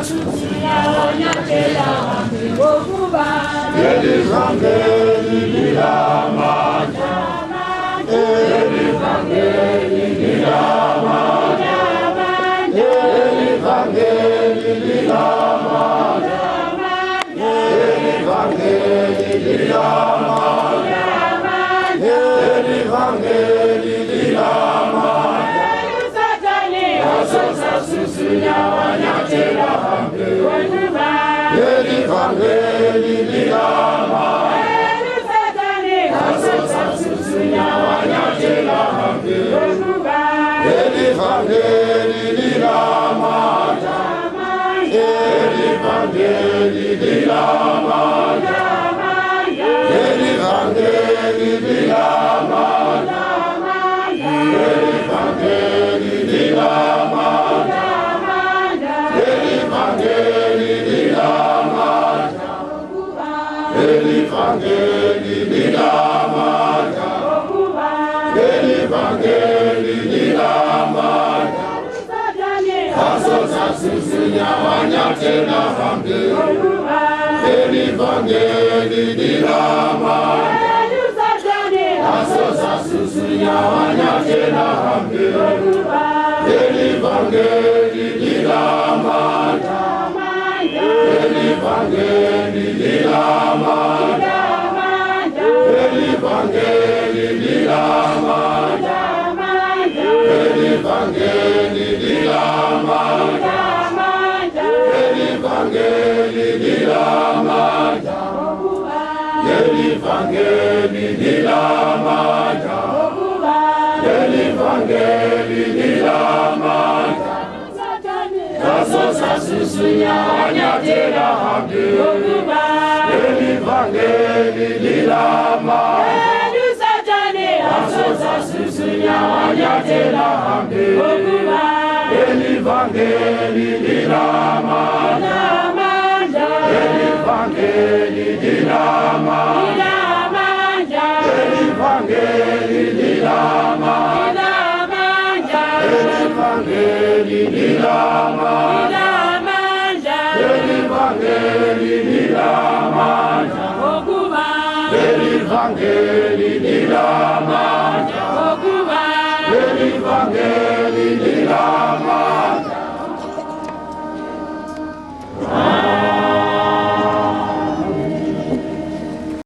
susunya wanyatela okuba Elivangeli lilamanya Elivangeli lilamanya Elivangeli lilamanya Elivangeli lilamanya Elivangeli lilamanya Asosa susunya wanyatela okuba Elivangeli lilamanya Asosa susunya wanyatela okuba Elivangeli lilamanya Elivangeli lilamanya Elivangeli lilamanya Elivangeli lilamanya Elivangeli lilamanya Elivangeli lilamanya Elivangeli lilamanya Asosa susunya wanyatela Elivangeli lilamanya Asosa susunya wanyatela Elivangeli lilamanya Elivangeli lilamanya Elivangeli lilamanya Elivangeli lilamanya Elivangeli lilamanya Elivangeli lilamanya Elivangeli lilamanya Asosa susunya wanyatela Elivangeli lilamanya Asosa susunya wanyatela Elivangeli lilamanya Elivangeli lilamanya Elivangeli lilamanya Elivangeli lilamanya Elivangeli lilamanya Elivangeli lilamanya